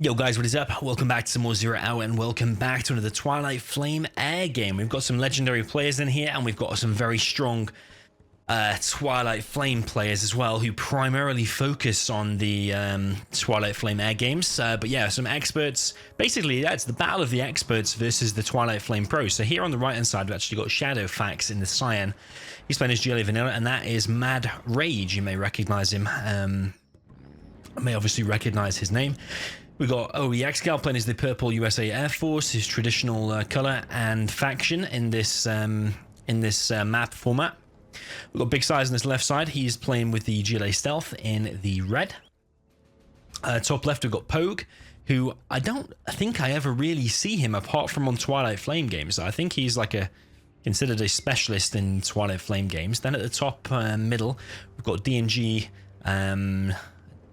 Yo guys, what is up? Welcome back to some more Zero Hour and welcome back to another Twilight Flame air game. We've got some legendary players in here and we've got some very strong Twilight Flame players as well who primarily focus on the Twilight Flame air games. But yeah, some experts. Basically, that's the battle of the experts versus the Twilight Flame pros. So here on the right hand side, we've actually got Shadow Fax in the Cyan. He's playing as GLA Vanilla and that is Mad Rage. You may recognize him. I may obviously recognize his name. We got the Excal playing as the purple USA Air Force, his traditional color and faction in this map format. We've got Big Size on this left side. He's playing with the GLA Stealth in the red. Top left, we've got Pogue, who I don't think I ever really see him apart from on Twilight Flame games. I think he's like considered a specialist in Twilight Flame games. Then at the top middle, we've got DNG.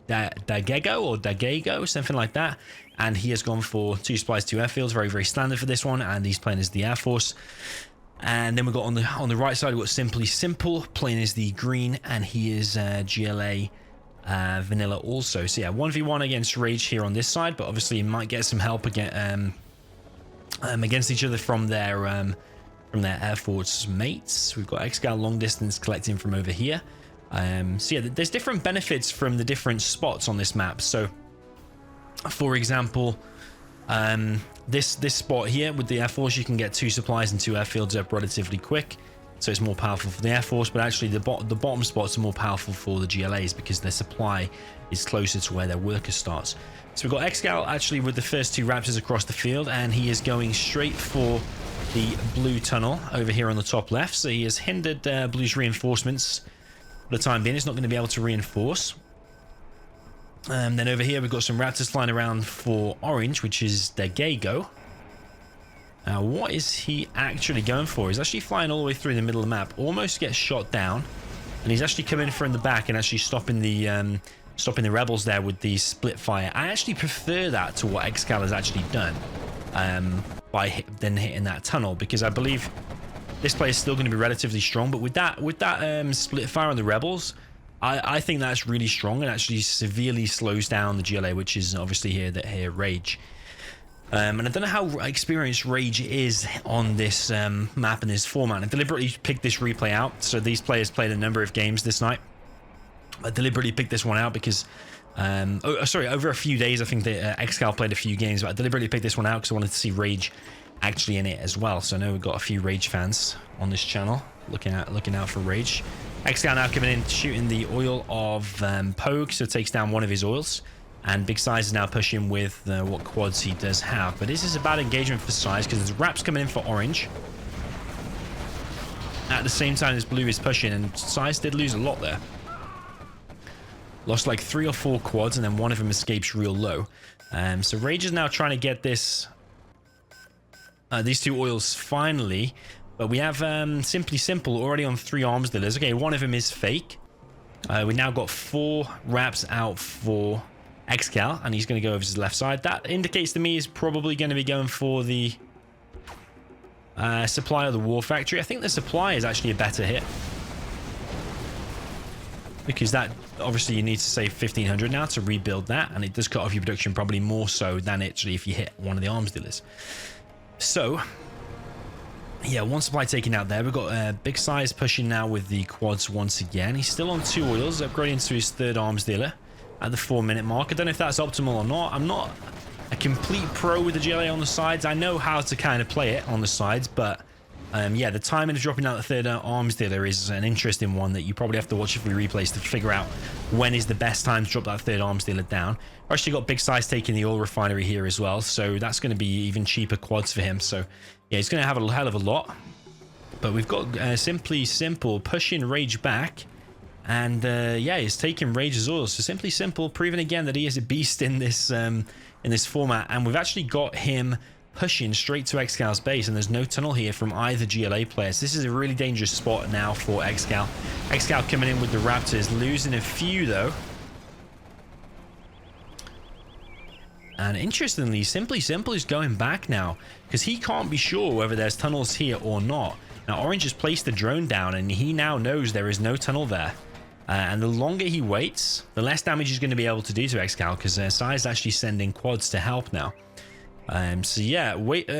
DeGeGo or DeGeGo, something like that, and he has gone for 2 supplies, 2 airfields, very standard for this one, and he's playing as the Air Force. And then we've got on the right side, we've got Simply Simple playing as the green, and he is GLA Vanilla also. So yeah, 1v1 against Rage here on this side, but obviously you might get some help against each other from their Air Force mates. We've got Excal long distance collecting from over here. So yeah, there's different benefits from the different spots on this map. So for example, this spot here with the Air Force, you can get 2 supplies and 2 airfields up relatively quick, so it's more powerful for the Air Force. But actually the bottom spots are more powerful for the GLAs because their supply is closer to where their worker starts. So we've got Excal actually with the first 2 Raptors across the field, and he is going straight for the blue tunnel over here on the top left. So he has hindered Blue's reinforcements. For the time being, it's not going to be able to reinforce. Then over here, we've got some Raptors flying around for Orange, which is DeGeGo. Now, what is he actually going for? He's actually flying all the way through the middle of the map, almost gets shot down, and he's actually coming from the back and actually stopping the rebels there with the split fire. I actually prefer that to what Excal has actually done by then hitting that tunnel, because I believe this play is still going to be relatively strong, but with that split fire on the rebels, I think that's really strong and actually severely slows down the GLA, which is obviously here Rage. And I don't know how experienced Rage is on this map and this format. I deliberately picked this replay out. So these players played a number of games this night. I deliberately picked this one out because over a few days, I think that Excal played a few games, but I deliberately picked this one out because I wanted to see Rage actually in it as well. So I know we've got a few Rage fans on this channel looking out for Rage. Excal now coming in, shooting the oil of Pogue, so it takes down one of his oils, and Big Size is now pushing with what quads he does have. But this is a bad engagement for Size because there's Raps coming in for Orange at the same time as Blue is pushing, and Size did lose a lot there. Lost like 3 or 4 quads, and then one of them escapes real low. So Rage is now trying to get these 2 oils finally, but we have Simply Simple already on 3 arms dealers. Okay, one of them is fake. We now got 4 Raps out for Excal, and he's going to go over to the left side. That indicates to me he's probably going to be going for the supply of the War Factory. I think the supply is actually a better hit, because that obviously you need to save 1500 now to rebuild that, and it does cut off your production probably more so than actually if you hit one of the arms dealers. So yeah, 1 supply taken out there. We've got Big Size pushing now with the quads once again. He's still on 2 oils, upgrading to his 3rd arms dealer at the 4-minute mark. I don't know if that's optimal or not. I'm not a complete pro with the GLA on the sides. I know how to kind of play it on the sides, but yeah, the timing of dropping out the 3rd arms dealer is an interesting one that you probably have to watch a few replays to figure out when is the best time to drop that 3rd arms dealer down. I've actually got Big Size taking the oil refinery here as well, so that's going to be even cheaper quads for him. So yeah, he's going to have a hell of a lot. But we've got Simply Simple pushing Rage back, and yeah, he's taking Rage's oil. So Simply Simple proving again that he is a beast in this format, and we've actually got him pushing straight to Excal's base, and there's no tunnel here from either GLA players. This is a really dangerous spot now for Excal. Excal coming in with the Raptors, losing a few though. And interestingly, Simply Simple is going back now because he can't be sure whether there's tunnels here or not. Now Orange has placed the drone down and he now knows there is no tunnel there. And the longer he waits, the less damage he's going to be able to do to Excal, because Sai is actually sending quads to help now. So yeah,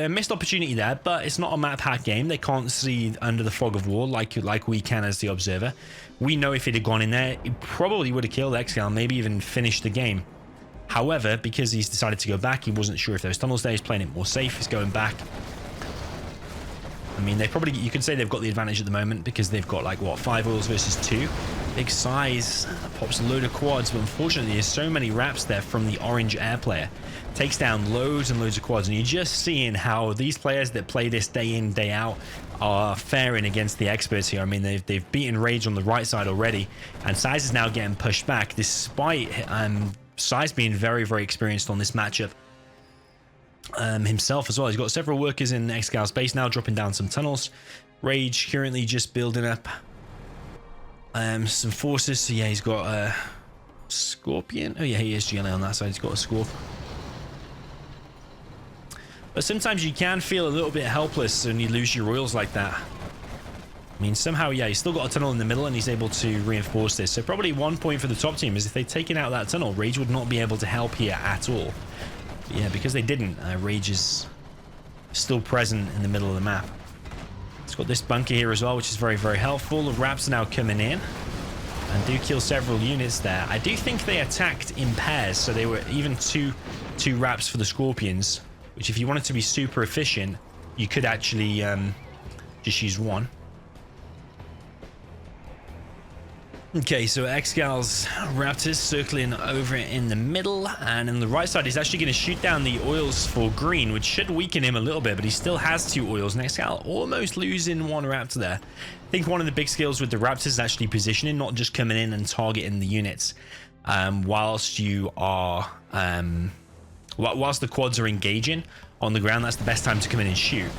missed opportunity there, but it's not a map hack game. They can't see under the fog of war like we can as the observer. We know if it had gone in there, it probably would have killed Excal, maybe even finished the game. However, because he's decided to go back, he wasn't sure if those tunnels there. He's playing it more safe. He's going back. I mean, you could say they've got the advantage at the moment because they've got like, what, 5 oils versus 2. Big size, pops a load of quads, but unfortunately there's so many wraps there from the orange air player. Takes down loads and loads of quads, and you're just seeing how these players that play this day in, day out are faring against the experts here. I mean, they've beaten Rage on the right side already, and Size is now getting pushed back, despite Size being very, very experienced on this matchup. Himself as well. He's got several workers in Excal's base now, dropping down some tunnels. Rage currently just building up some forces. So yeah, he's got a Scorpion. Oh yeah, he is GLA on that side. He's got a Scorp. But sometimes you can feel a little bit helpless when you lose your royals like that. I mean, somehow, yeah, he's still got a tunnel in the middle and he's able to reinforce this. So probably 1 point for the top team is if they'd taken out that tunnel, Rage would not be able to help here at all. But yeah, because they didn't, Rage is still present in the middle of the map. It's got this bunker here as well, which is very, very helpful. The Raps are now coming in and do kill several units there. I do think they attacked in pairs, so they were even two Raps for the Scorpions, which if you wanted to be super efficient, you could actually just use one. Okay, so Excal's Raptors circling over in the middle, and on the right side he's actually going to shoot down the oils for green, which should weaken him a little bit, but he still has 2 oils, and Excal almost losing 1 Raptor there. I think one of the big skills with the Raptors is actually positioning, not just coming in and targeting the units whilst you are whilst the quads are engaging on the ground. That's the best time to come in and shoot.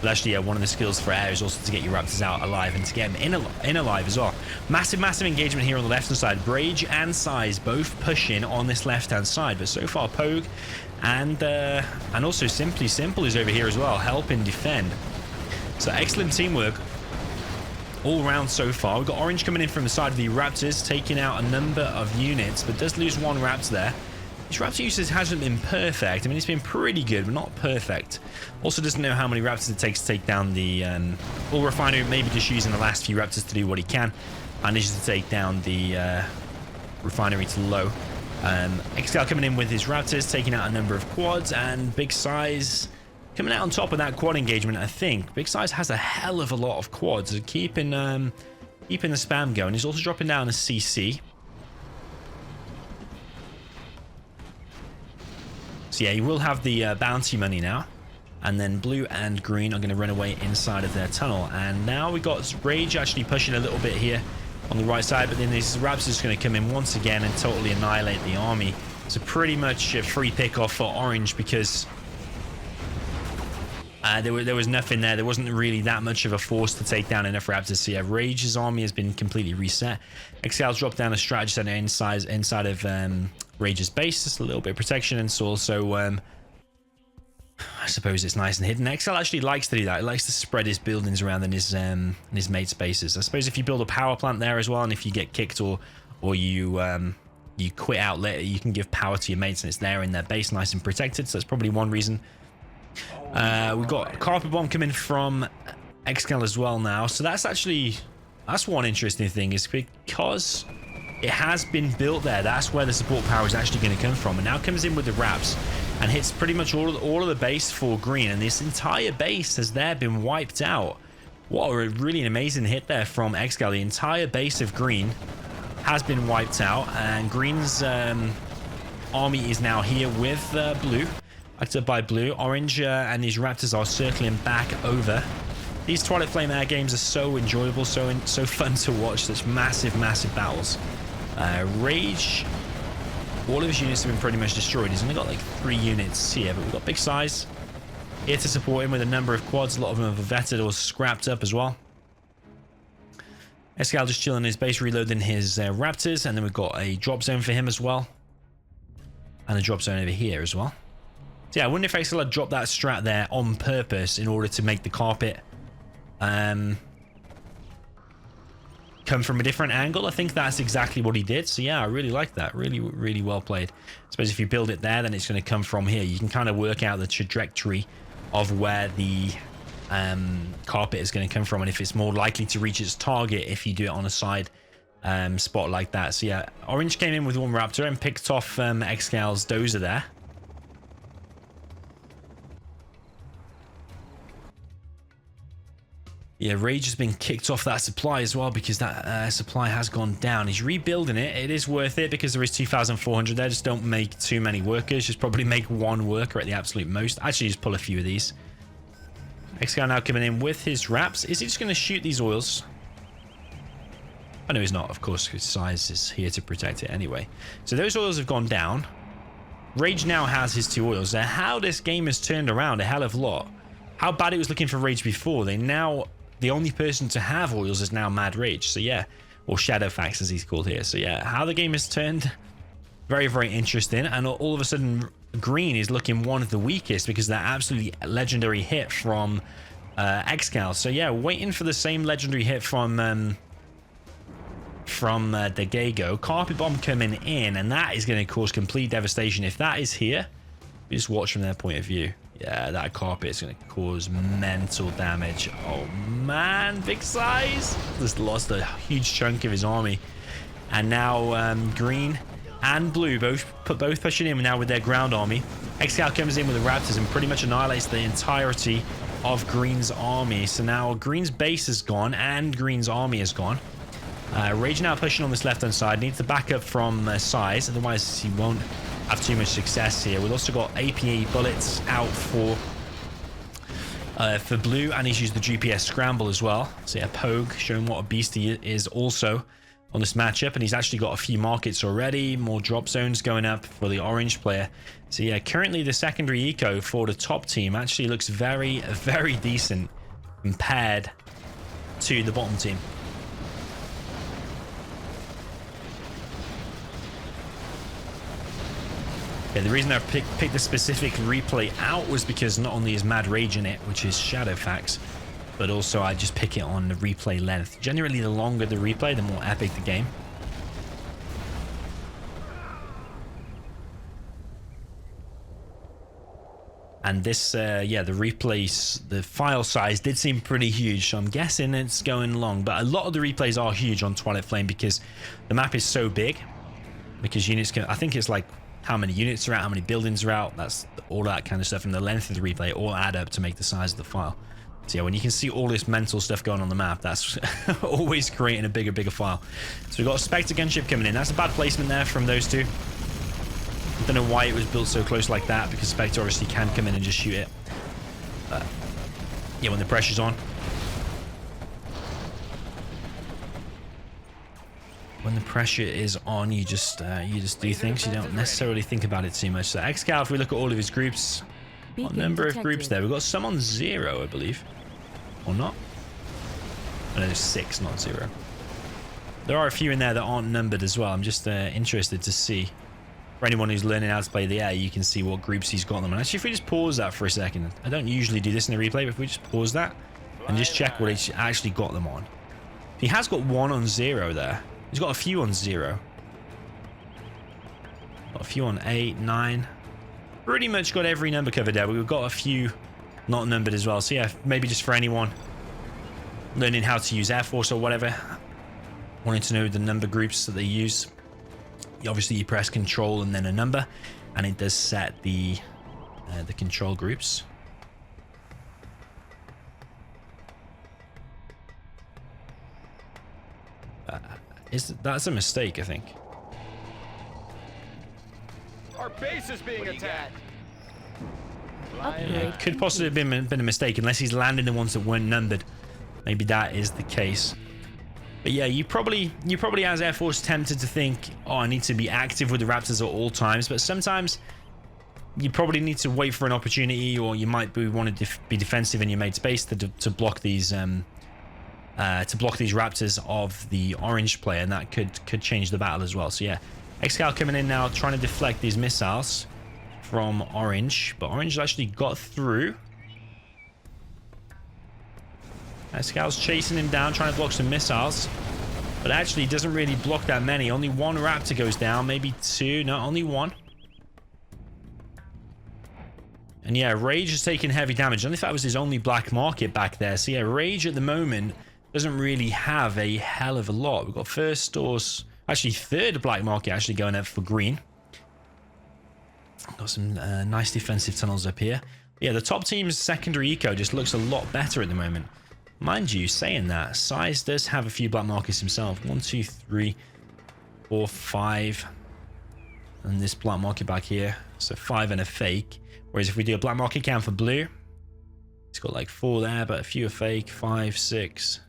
But actually, yeah, one of the skills for air is also to get your Raptors out alive and to get them in alive as well. Massive, massive engagement here on the left-hand side. Rage and Size both pushing on this left-hand side. But so far, Pogue and also Simply Simple is over here as well, helping defend. So excellent teamwork all round so far. We've got Orange coming in from the side of the Raptors, taking out a number of units, but does lose 1 Raptor there. His Raptor usage hasn't been perfect. I mean, it's been pretty good, but not perfect. Also doesn't know how many Raptors it takes to take down the Oil Refinery. Maybe just using the last few Raptors to do what he can. Manages to take down the refinery to low. Excal coming in with his Raptors, taking out a number of quads, and Big Size coming out on top of that quad engagement, I think. Big Size has a hell of a lot of quads, keeping the spam going. He's also dropping down a CC. So yeah, he will have the bounty money now. And then blue and green are going to run away inside of their tunnel. And now we got Rage actually pushing a little bit here on the right side. But then these Raps are just going to come in once again and totally annihilate the army. So pretty much a free pick off for Orange because there was nothing there. There wasn't really that much of a force to take down enough Raptors. So yeah, Rage's army has been completely reset. Excal's dropped down a strategy center inside of Rage's base. Just a little bit of protection, and so also I suppose it's nice and hidden. Excal actually likes to do that. He likes to spread his buildings around in his mate spaces. I suppose if you build a power plant there as well, and if you get kicked or you quit out later, you can give power to your mates, and it's there in their base, nice and protected. So that's probably one reason. We've got a carpet bomb coming from Excal as well now. So that's one interesting thing, is because it has been built there. That's where the support power is actually going to come from. And now comes in with the Raps and hits pretty much all of the base for green. And this entire base has there been wiped out. What a really amazing hit there from Excal. The entire base of green has been wiped out. And green's army is now here with blue. Backed up by blue. Orange and these Raptors are circling back over. These Twilight Flame air games are so enjoyable, so fun to watch. Such massive, massive battles. Rage, all of his units have been pretty much destroyed. He's only got like 3 units here, but we've got Big Size here to support him with a number of quads. A lot of them have vetted or scrapped up as well. Excal just chilling in his base, reloading his Raptors, and then we've got a drop zone for him as well. And a drop zone over here as well. So yeah, I wonder if Excal had dropped that strat there on purpose in order to make the carpet come from a different angle. I think that's exactly what he did. So yeah, I really like that. Really, really well played. I suppose if you build it there, then it's going to come from here. You can kind of work out the trajectory of where the carpet is going to come from, and if it's more likely to reach its target if you do it on a side spot like that. So yeah, orange came in with one raptor and picked off Excal's dozer there. Yeah, Rage has been kicked off that supply as well because that supply has gone down. He's rebuilding it. It is worth it because there is 2,400 there. Just don't make too many workers. Just probably make one worker at the absolute most. Actually, just pull a few of these. Excal now coming in with his wraps. Is he just going to shoot these oils? Oh, no, he's not. Of course, his size is here to protect it anyway. So those oils have gone down. Rage now has his 2 oils. Now, how this game has turned around a hell of a lot. How bad it was looking for Rage before. The only person to have oils is now Mad Rage. So yeah, or Shadowfax as he's called here. So yeah, how the game has turned, very, very interesting. And all of a sudden, green is looking one of the weakest because of that absolutely legendary hit from Excal. So yeah, waiting for the same legendary hit from DeGeGo. Carpet Bomb coming in, and that is going to cause complete devastation. If that is here, we just watch from their point of view. Yeah, that carpet is going to cause mental damage. Oh man, big size. Just lost a huge chunk of his army. And now green and blue both pushing in now with their ground army. Excal comes in with the raptors and pretty much annihilates the entirety of green's army. So now green's base is gone and green's army is gone. Rage now pushing on this left hand side. Needs the backup from size, otherwise he won't have too much success here. We've also got APE bullets out for blue, and he's used the GPS scramble as well. So yeah, Pogue showing what a beast he is also on this matchup, and he's actually got a few markets already, more drop zones going up for the orange player. So yeah, currently the secondary eco for the top team actually looks very, very decent compared to the bottom team. Yeah, the reason I picked the specific replay out was because not only is Mad Rage in it, which is Shadowfax, but also I just pick it on the replay length. Generally, the longer the replay, the more epic the game. And this, yeah, the replays, the file size did seem pretty huge, so I'm guessing it's going long. But a lot of the replays are huge on Twilight Flame because the map is so big. Because units can, I think it's like how many units are out, how many buildings are out, that's all that kind of stuff, and the length of the replay all add up to make the size of the file. So yeah, when you can see all this mental stuff going on the map, that's always creating a bigger file. So we've got a Spectre gunship coming in. That's a bad placement there from those two. I don't know why it was built so close like that, because Spectre obviously can come in and just shoot it. Yeah, when the pressure's on. When the pressure is on, you just do things. You don't necessarily think about it too much. So Excal, if we look at all of his groups, what number of groups there? We've got some on 0, I believe. Or not? Oh, no, there's 6, not 0. There are a few in there that aren't numbered as well. I'm just interested to see. For anyone who's learning how to play the air, you can see what groups he's got them. And actually, if we just pause that for a second, I don't usually do this in a replay, but if we just pause that and just check what he's actually got them on. He has got 1 on 0 there. He's got a few on 0. Got a few on 8, 9. Pretty much got every number covered there. We've got a few not numbered as well. So yeah, maybe just for anyone learning how to use Air Force or whatever, wanting to know the number groups that they use, obviously you press Control and then a number, and it does set the control groups. That's a mistake, I think. Our base is being attacked. Yeah, it could possibly have been a mistake, unless he's landing the ones that weren't numbered. Maybe that is the case. But yeah, you probably as Air Force tempted to think, oh, I need to be active with the Raptors at all times. But sometimes you probably need to wait for an opportunity, or you might want to be defensive in your made space to block these Raptors of the orange player, and that could change the battle as well. So yeah, Excal coming in now, trying to deflect these missiles from orange, but orange actually got through. Excal's chasing him down, trying to block some missiles. but actually doesn't really block that many. Only one Raptor goes down, maybe two. No, only one. And yeah, Rage is taking heavy damage. I don't know if that was his only black market back there. So yeah, Rage at the moment doesn't really have a hell of a lot. We've got first or actually third black market actually going up for green. Got some nice defensive tunnels up here. Yeah, the top team's secondary eco just looks a lot better at the moment. Mind you, saying that, Size does have a few black markets himself. 1, 2, 3, 4, 5. And this black market back here. So 5 and a fake. Whereas if we do a black market count for blue, it's got like 4 there, but a few are fake. 5, 6.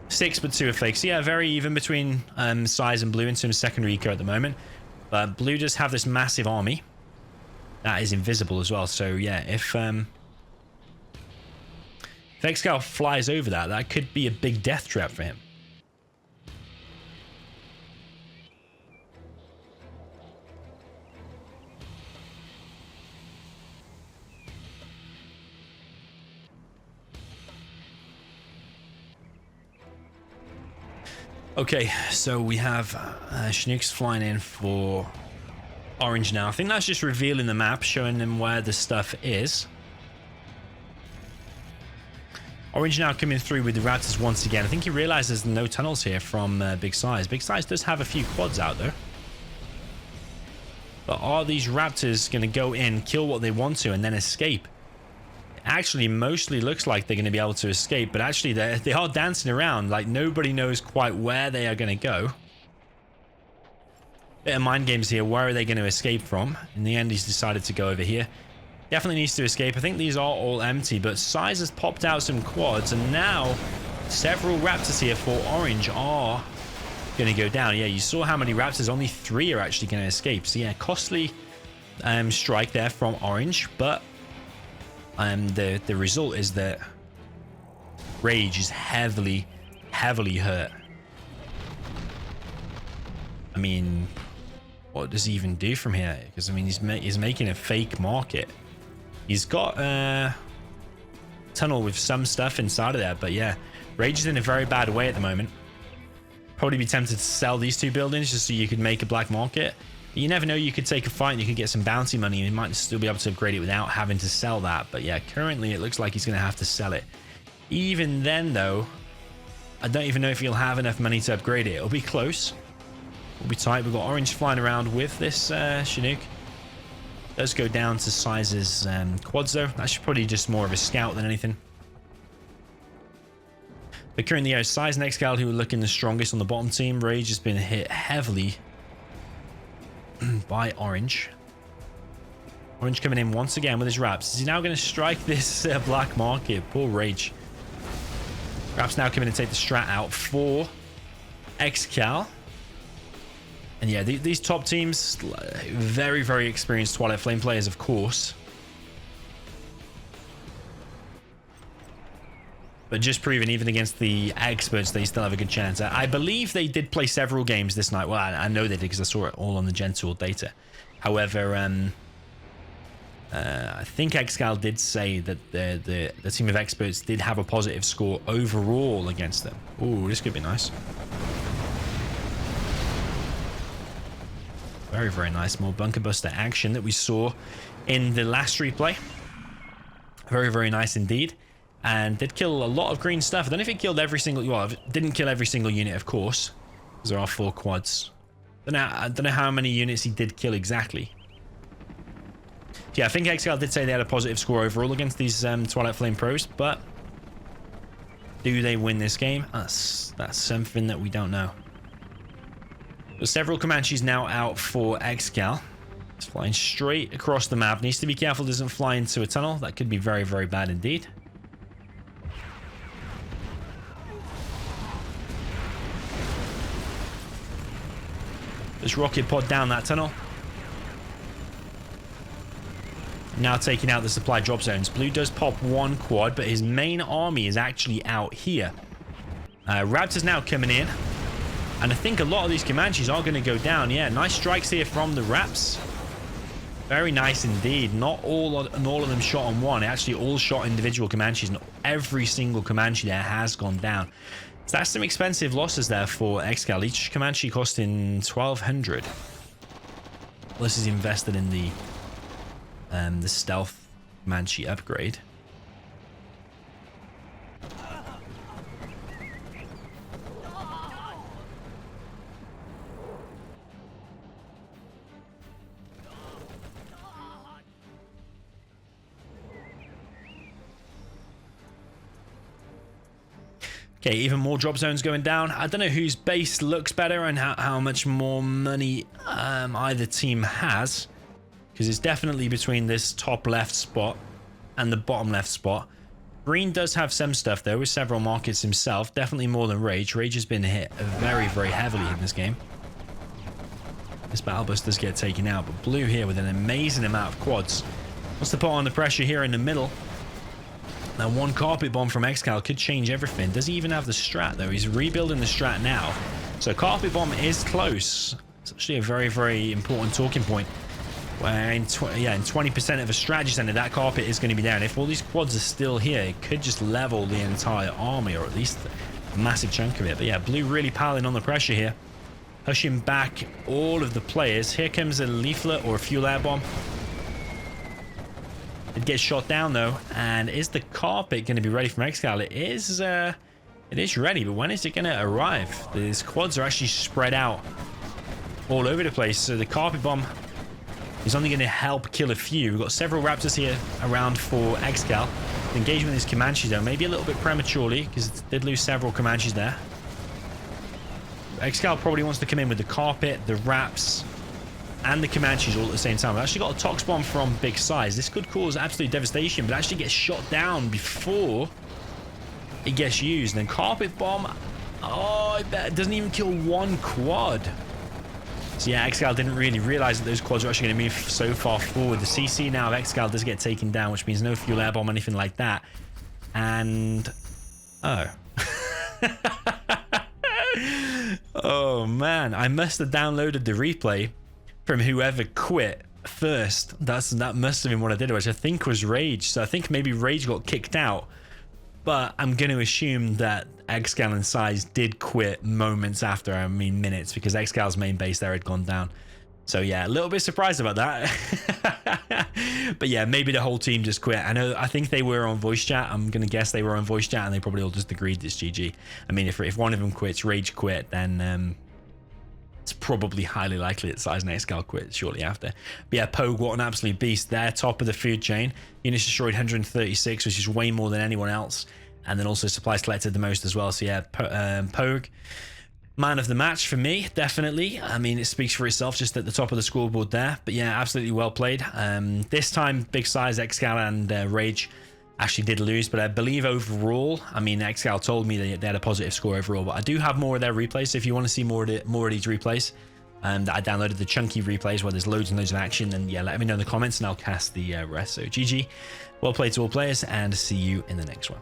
6, but 2 are fake. So yeah, very even between Size and blue in terms of secondary eco at the moment. But blue does have this massive army that is invisible as well. So yeah, if Excal flies over that, that could be a big death trap for him. Okay, so we have Chinook's flying in for orange now. I think that's just revealing the map, showing them where the stuff is. Orange now coming through with the Raptors once again. I think he realizes there's no tunnels here from Big Size. Big Size does have a few quads out there. But are these Raptors going to go in, kill what they want to, and then escape? Actually, mostly looks like they're going to be able to escape, but actually they are dancing around. Like, nobody knows quite where they are going to go. Bit of mind games here. Where are they going to escape from? In the end, he's decided to go over here. Definitely needs to escape. I think these are all empty, but Size has popped out some quads, and now several Raptors here for orange are going to go down. Yeah, you saw how many Raptors. Only 3 are actually going to escape. So yeah, costly strike there from orange, but the result is that Rage is heavily hurt. I mean, what does he even do from here? Because I mean, he's making a fake market. He's got a tunnel with some stuff inside of there, but yeah, Rage is in a very bad way at the moment. Probably be tempted to sell these 2 buildings just so you could make a black market. You never know, you could take a fight and you could get some bounty money and you might still be able to upgrade it without having to sell that. But yeah, currently it looks like he's going to have to sell it. Even then though, I don't even know if he'll have enough money to upgrade it. It'll be close. It'll be tight. We've got orange flying around with this Chinook. Does go down to Size's quads though. That's probably just more of a scout than anything. But currently, Size and Excal who are looking the strongest on the bottom team. Rage has been hit heavily by orange. Orange coming in once again with his Raps. Is he now going to strike this black market? Poor Rage. Raps now coming in to take the strat out for Excal. And yeah, these top teams, very, very experienced Twilight Flame players, of course. But just proving even against the experts, they still have a good chance. I believe they did play several games this night. Well, I know they did because I saw it all on the Gen Tool data. However, I think Excal did say that the team of experts did have a positive score overall against them. Ooh, this could be nice. Very, very nice. More bunker buster action that we saw in the last replay. Very, very nice indeed. And did kill a lot of green stuff. I don't know if it killed every single... Well, it didn't kill every single unit, of course. Because there are 4 quads. I don't know how many units he did kill exactly. Yeah, I think Excal did say they had a positive score overall against these Twilight Flame pros. But do they win this game? That's something that we don't know. So several Comanches now out for Excal. It's flying straight across the map. Needs to be careful doesn't fly into a tunnel. That could be very, very bad indeed. This rocket pod down that tunnel. Now taking out the supply drop zones. Blue does pop 1 quad, but his main army is actually out here. Raptors now coming in. And I think a lot of these Comanches are going to go down. Yeah, nice strikes here from the Raps. Very nice indeed. Not all of them shot on one. Actually, all shot individual Comanches. And every single Comanche there has gone down. So that's some expensive losses there for Excal. Each Comanche costing 1,200. This is invested in the stealth Comanche upgrade. Okay, even more drop zones going down. I don't know whose base looks better and how much more money either team has, because it's definitely between this top left spot and the bottom left spot. Green does have some stuff though, with several markets himself, definitely more than Rage. Rage has been hit very, very heavily in this game. This battle bus does get taken out, but Blue here with an amazing amount of quads. Wants to put on the pressure here in the middle. Now, one carpet bomb from Excal could change everything. Does he even have the strat, though? He's rebuilding the strat now. So carpet bomb is close. It's actually a very, very important talking point. Where in 20% of a strategy center, that carpet is going to be there. And if all these quads are still here, it could just level the entire army, or at least a massive chunk of it. But yeah, Blue really piling on the pressure here. Pushing back all of the players. Here comes a leaflet or a fuel air bomb. It gets shot down though, and is the carpet going to be ready from Excal? It is ready, but when is it going to arrive? These quads are actually spread out all over the place, so the carpet bomb is only going to help kill a few. We've got several Raptors here around for Excal. The engagement is Comanches though, maybe a little bit prematurely, because it did lose several Comanches there. Excal probably wants to come in with the carpet, the Raps, and the Comanches all at the same time. We've actually got a Tox Bomb from Big Size. This could cause absolute devastation, but actually gets shot down before it gets used. And then Carpet Bomb, oh, I bet it doesn't even kill one quad. So yeah, Excal didn't really realize that those quads were actually going to move so far forward. The CC now of Excal does get taken down, which means no fuel air bomb, anything like that. And oh. Oh man, I must have downloaded the replay from whoever quit first. That must have been what I did, which I think was Rage. So I think maybe Rage got kicked out, but I'm going to assume that Excal and Size did quit moments after, I mean minutes, because Excal's main base there had gone down. So yeah, a little bit surprised about that. But yeah, maybe the whole team just quit. I think they were on voice chat. I'm going to guess they were on voice chat and they probably all just agreed it's GG. I mean, if one of them quits, Rage quit, then it's probably highly likely that Size and Excal quit shortly after. But yeah, Pogue, what an absolute beast. They're top of the food chain. Units destroyed 136, which is way more than anyone else. And then also supplies collected the most as well. So yeah, Pogue, man of the match for me, definitely. I mean, it speaks for itself just at the top of the scoreboard there. But yeah, absolutely well played. This time, Big Size, Excal, and Rage actually did lose, but I believe overall, I mean, Excal told me that they had a positive score overall, but I do have more of their replays, so if you want to see more of these replays, I downloaded the chunky replays where there's loads and loads of action, and yeah, let me know in the comments and I'll cast the rest. So GG, well played to all players, and see you in the next one.